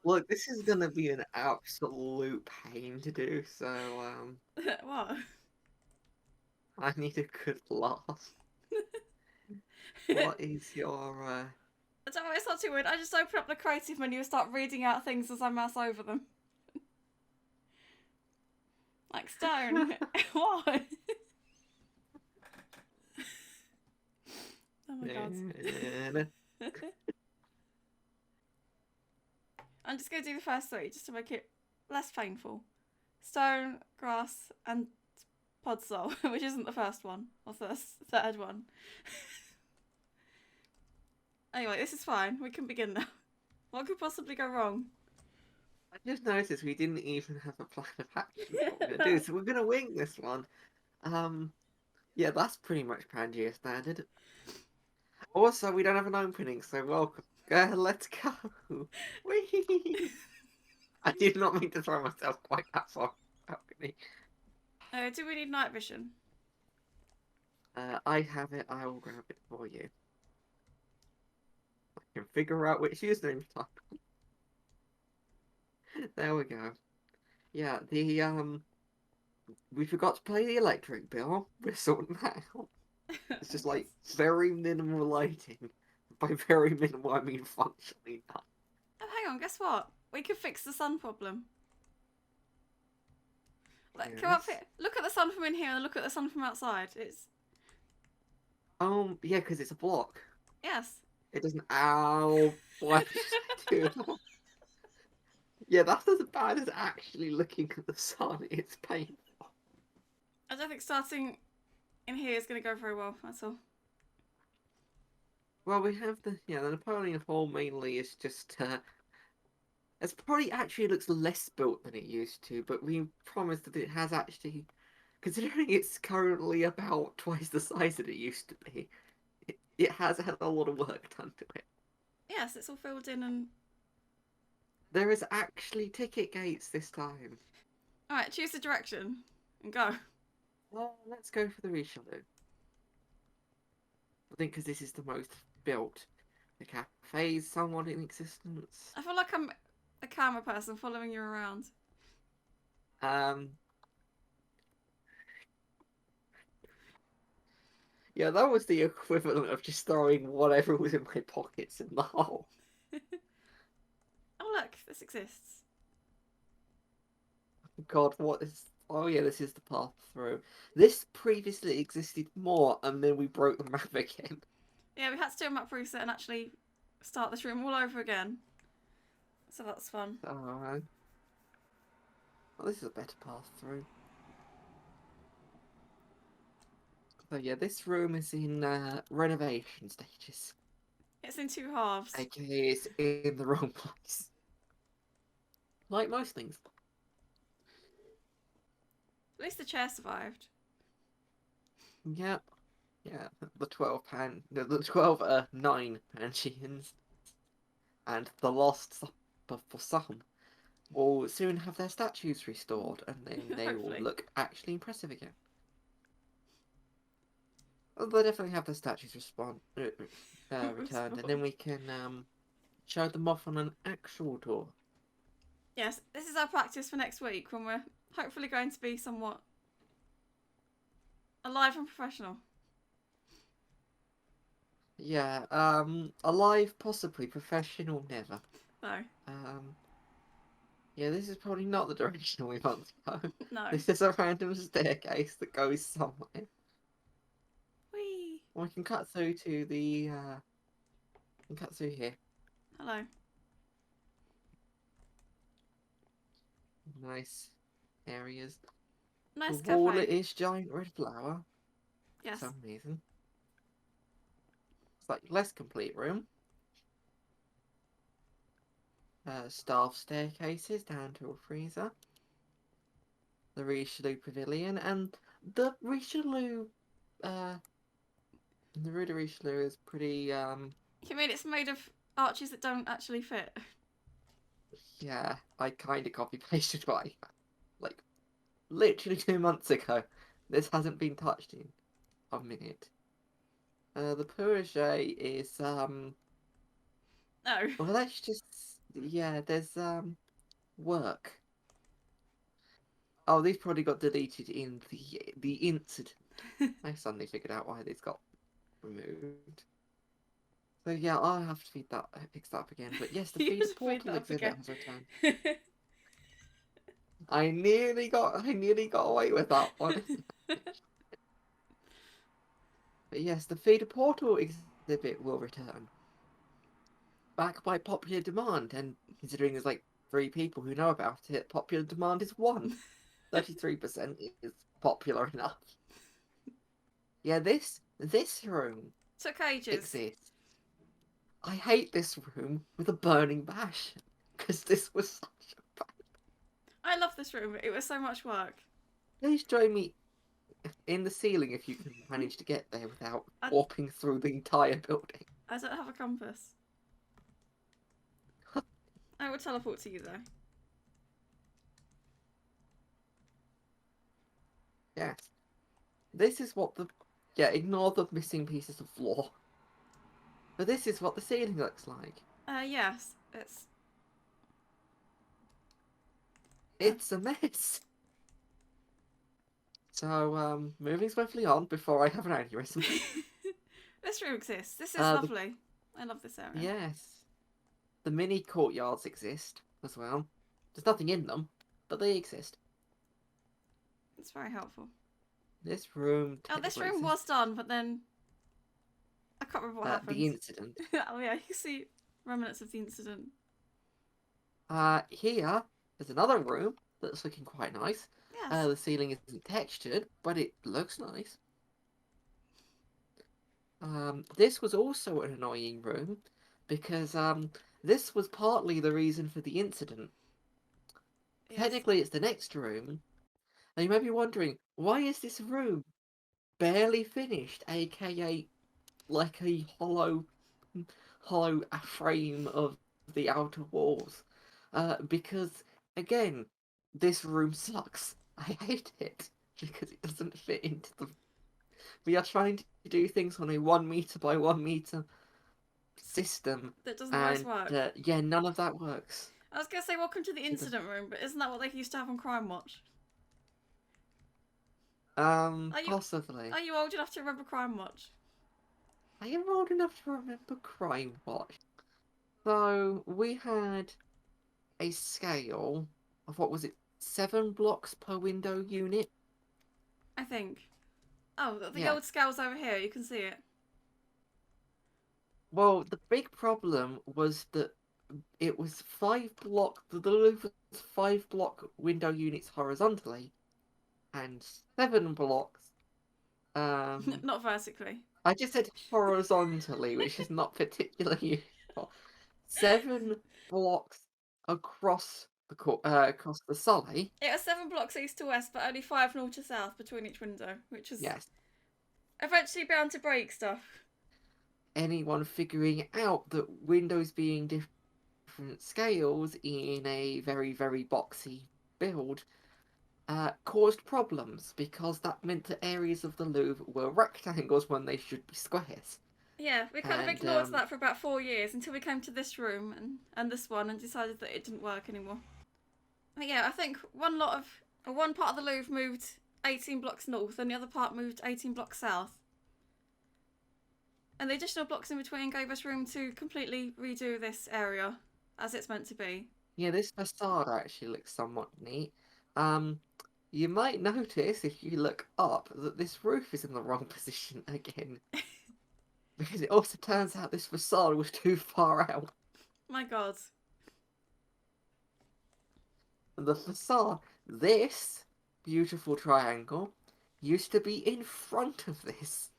Look, this is gonna be an absolute pain to do, so What? I need a good laugh. What is your Don't worry, it's not too weird. I just open up the creative menu and start reading out things as I mouse over them. Like stone. What? Oh my god. I'm just going to do the first three just to make it less painful. Stone, grass, and podzol, which isn't the first one, or the third one. Anyway, this is fine. We can begin now. What could possibly go wrong? I just noticed we didn't even have a plan of action for what we're gonna do, so we're gonna wing this one. Um, yeah, that's pretty much Pangea standard. Also, we don't have an opening, so welcome. Let's go. Whee! I did not mean to throw myself quite that far. Balcony. Do we need night vision? I have it. I will grab it for you. I can figure out which username to type. There we go. Yeah, we forgot to pay the electric bill. We're sorting that out. It's just like very minimal lighting. By very minimal, I mean functionally none. Oh, hang on. Guess what? We could fix the sun problem. Like, come up Yes. here. Look at the sun from in here and look at the sun from outside. It's Yeah, because it's a block. yes. It doesn't. Ow! Why did I do that? Yeah, that's as bad as actually looking at the sun. It's painful. I don't think starting in here is going to go very well. That's all. Well, we have the Napoleon Hall mainly is just it's probably actually looks less built than it used to, but we promised that it has actually, considering it's currently about twice the size that it used to be, it has had a lot of work done to it. Yes, it's all filled in and. There is actually ticket gates this time. All right, choose the direction and go. Well, let's go for the Richelieu. I think because this is the most built. The cafe's somewhat in existence. I feel like I'm a camera person following you around. Um, yeah, that was the equivalent of just throwing whatever was in my pockets in the hole. Oh look, this exists. God, what is? Oh yeah, this is the path through. This previously existed more, and then we broke the map again. Yeah, we had to do a map reset and actually start this room all over again. So that's fun. Oh, well, this is a better path through. So yeah, this room is in renovation stages. It's in two halves. AKA it's in the wrong place. Like most things. At least the chair survived. Yep. Yeah, the 12 9 Pangeans and the lost supper for some will soon have their statues restored, and then they will Hopefully. look actually impressive again. Well, they'll definitely have their statues returned, and then we can show them off on an actual tour. Yes, this is our practice for next week when we're hopefully going to be somewhat alive and professional. Yeah, alive, possibly, professional, never. No. Yeah, this is probably not the direction we want to go. No. This is a random staircase that goes somewhere. Whee! We can cut through to the, we can cut through here. Hello. Nice areas. Nice The wall cafe. is giant red flower. Yes. For some reason. It's like less complete room. Staff staircases down to a freezer. The Richelieu Pavilion and the Richelieu. The Rue de Richelieu is pretty. You mean it's made of arches that don't actually fit? Yeah, I kind of copy pasted what I like literally 2 months ago. This hasn't been touched in a minute. The Purge is No. well, let's just yeah, there's work. Oh, these probably got deleted in the incident. I suddenly figured out why these got removed. So yeah, I'll have to fix that up again. But yes, the You feeder should read portal that up exhibit again. has returned. I nearly got away with that one. But yes, the feeder portal exhibit will return. Back by popular demand, and considering there's like 3 people who know about it, popular demand is 1. 33% is popular enough. Yeah, this room Took ages. exists. I hate this room with a burning passion because this was such a bad. I love this room. It was so much work. Please join me in the ceiling if you can manage to get there without I, warping through the entire building. I don't have a compass. I will teleport to you though. Yes, this is what the yeah. Ignore the missing pieces of floor, but this is what the ceiling looks like. Yes, it's. It's a mess. So, moving swiftly on before I have an aneurysm. This room exists. This is The lovely. I love this area. yes, the mini courtyards exist as well. There's nothing in them, but they exist. It's very helpful. This room Oh, this technically room was exists. done, but then I can't remember what happened. The incident. Oh yeah, you can see remnants of the incident. Here there's another room that's looking quite nice. Yes. The ceiling isn't textured, but it looks nice. This was also an annoying room because this was partly the reason for the incident. Yes. Technically, it's the next room, and you may be wondering why is this room barely finished, aka like a hollow frame of the outer walls. Because again, this room sucks. I hate it because it doesn't fit into the. We are trying to do things on a 1 meter by 1 meter system, That doesn't always and work. yeah, none of that works. I was gonna say welcome to the It does. incident room, but isn't that what they used to have on Crime Watch? Are you Possibly. are you old enough to remember Crime Watch? I am old enough to remember Crime Watch. So we had a scale of what was it, 7 blocks per window unit? I think. Oh, the Yeah. old scale's over here. You can see it. Well, the big problem was that it was 5 block. The Louvre was 5 block window units horizontally, and 7 blocks. Not vertically. I just said horizontally, which is not particularly useful. 7 blocks across across the side. It was 7 blocks east to west, but only 5 north to south between each window, which is Yes. eventually bound to break stuff. Anyone figuring out that windows being different scales in a very, very boxy build caused problems because that meant that areas of the Louvre were rectangles when they should be squares. Yeah, we kind of And ignored that for about 4 years until we came to this room and this one and decided that it didn't work anymore. But yeah, I think one part of the Louvre moved 18 blocks north and the other part moved 18 blocks south. And the additional blocks in between gave us room to completely redo this area as it's meant to be. yeah, this facade actually looks somewhat neat. Um, you might notice if you look up that this roof is in the wrong position again. Because it also turns out this facade was too far out. My god. The facade, this beautiful triangle, used to be in front of this.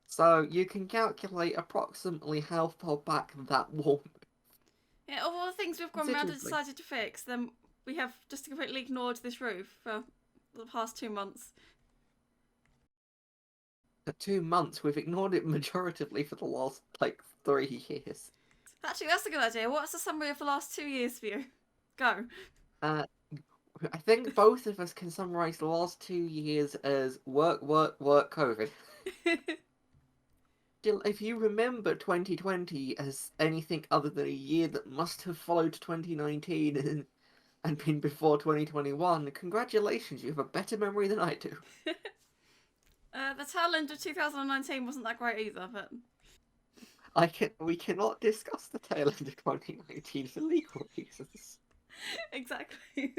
So you can calculate approximately how far back that wall moved. Yeah, of all the things we've gone round and Considerably. decided to fix, then we have just completely ignored this roof for the past 2 months. For 2 months, we've ignored it majoritively for the last, like, 3 years. Actually, that's a good idea. What's the summary of the last 2 years for you? Go. Uh, I think both of us can summarize the last 2 years as work, work, work, COVID. if you remember 2020 as anything other than a year that must have followed 2019 and been before 2021, congratulations, you have a better memory than I do. The tail end of 2019 wasn't that great either, but We cannot discuss the tail end of 2019 for legal reasons. exactly.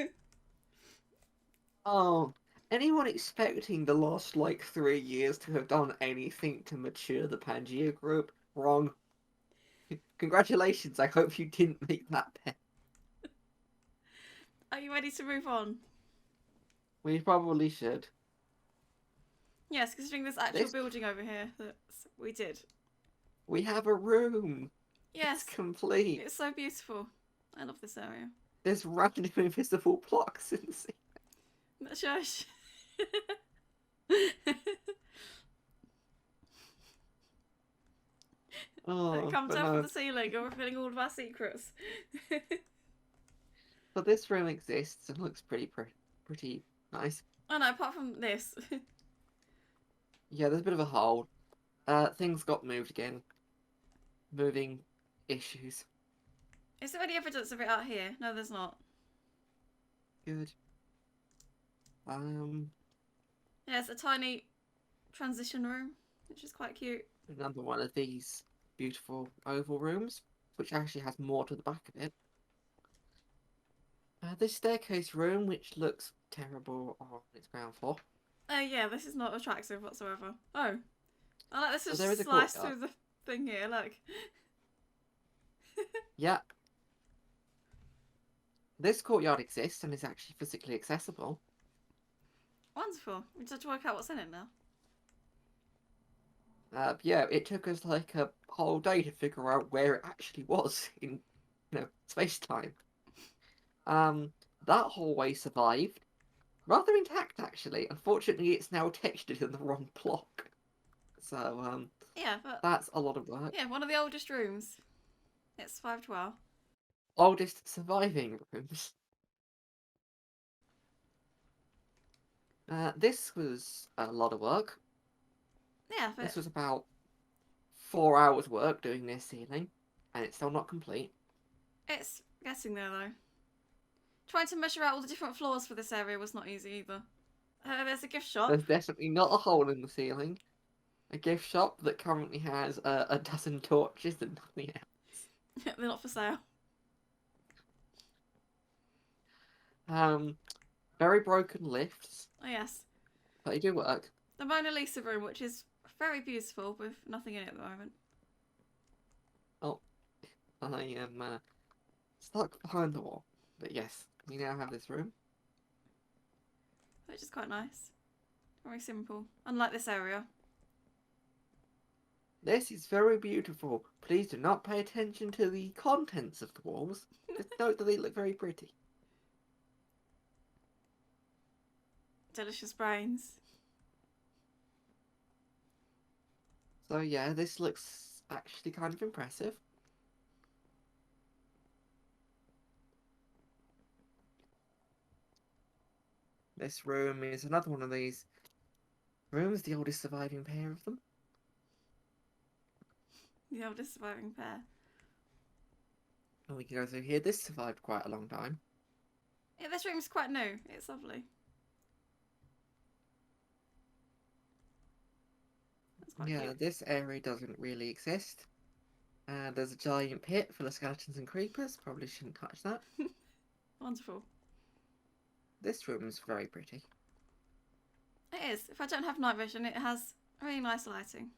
Oh, anyone expecting the last like 3 years to have done anything to mature the Pangea group? Wrong. Congratulations, I hope you didn't make that bet. Are you ready to move on? We probably should. Yes, considering this actual This building over here that we did. we have a room. It's Yes, complete. it's so beautiful. I love this area. There's random invisible blocks in the sea. Shush. Oh, Come but down from no. the ceiling. You're revealing all of our secrets. So this room exists and looks pretty nice. Oh no, apart from this. Yeah, there's a bit of a hole. Things got moved again. Moving issues. Is there any evidence of it out here? No, there's not. Good. Yeah, it's a tiny transition room, which is quite cute. Another one of these beautiful oval rooms, which actually has more to the back of it. This staircase room, which looks terrible on its ground floor. Oh yeah, this is not attractive whatsoever. Oh, I like this But is there is a sliced courtyard. through the thing here. Look. Yeah. This courtyard exists and is actually physically accessible. Wonderful. We just have to work out what's in it now. Yeah, it took us like a whole day to figure out where it actually was in, space time. That hallway survived. Rather intact, actually. Unfortunately, it's now textured in the wrong block. So, Yeah, but that's a lot of work. yeah, one of the oldest rooms. It survived well. Oldest surviving rooms. This was a lot of work. Yeah, but This was about 4 hours work doing this ceiling, and it's still not complete. it's getting there though. Trying to measure out all the different floors for this area was not easy either. There's a gift shop. There's definitely not a hole in the ceiling. A gift shop that currently has a dozen torches and nothing else. They're not for sale. Very broken lifts, Oh yes, but they do work. the Mona Lisa room, which is very beautiful with nothing in it at the moment. Oh, I am stuck behind the wall. But yes, we now have this room. Which is quite nice. Very simple. Unlike this area. This is very beautiful. Please do not pay attention to the contents of the walls. Just note that they look very pretty. Delicious brains. So yeah, this looks actually kind of impressive. This room is another one of these rooms, the oldest surviving pair of them. The oldest surviving pair. And we can go through here. This survived quite a long time. Yeah, this room's quite new. It's lovely. That's quite Yeah, cute. this area doesn't really exist. There's a giant pit full of skeletons and creepers. Probably shouldn't touch that. Wonderful. This room's very pretty. It is. If I don't have night vision, it has really nice lighting.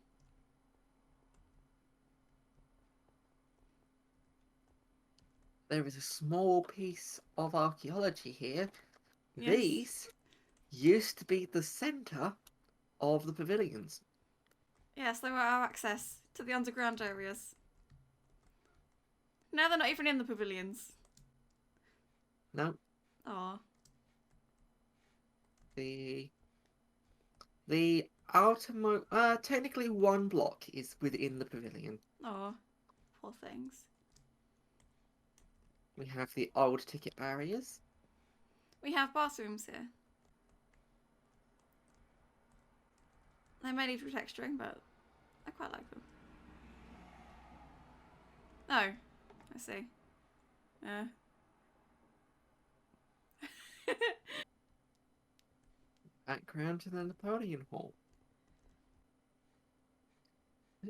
There is a small piece of archaeology here. Yes. These used to be the centre of the pavilions. Yes, they were our access to the underground areas. Now they're not even in the pavilions. No, Aw. the outermost, technically one block is within the pavilion. Aw. Poor things. We have the old ticket barriers. We have bathrooms here. They may need retexturing, but I quite like them. Oh, I see. Yeah. Background to the Napoleon Hall.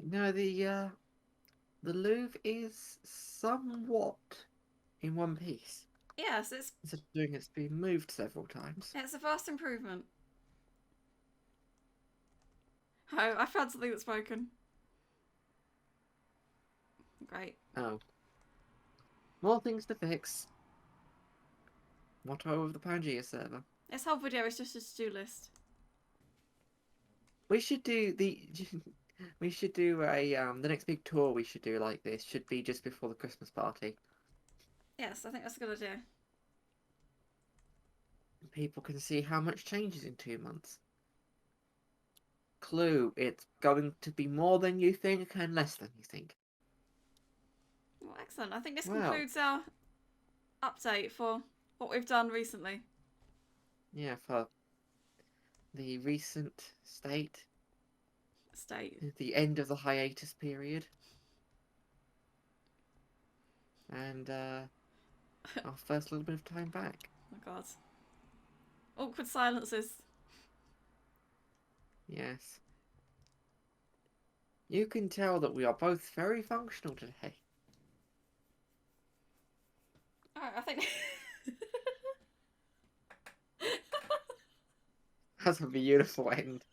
No, the Louvre is somewhat in one piece. Yes, it's Considering it's been moved several times. it's a vast improvement. Oh, I found something that's broken. Great. Oh. More things to fix. Motto of the Pangea server. This whole video is just a to-do list. We should do the we should do a the next big tour we should do like this should be just before the Christmas party. Yes, I think that's a good idea. People can see how much changes in 2 months. Clue, it's going to be more than you think and less than you think. Well, excellent. I think this Well, concludes our update for what we've done recently. yeah, for the recent state, the end of the hiatus period, and our first little bit of time back. Oh my god. Awkward silences. Yes. You can tell that we are both very functional today. Alright, I think. That's a beautiful end.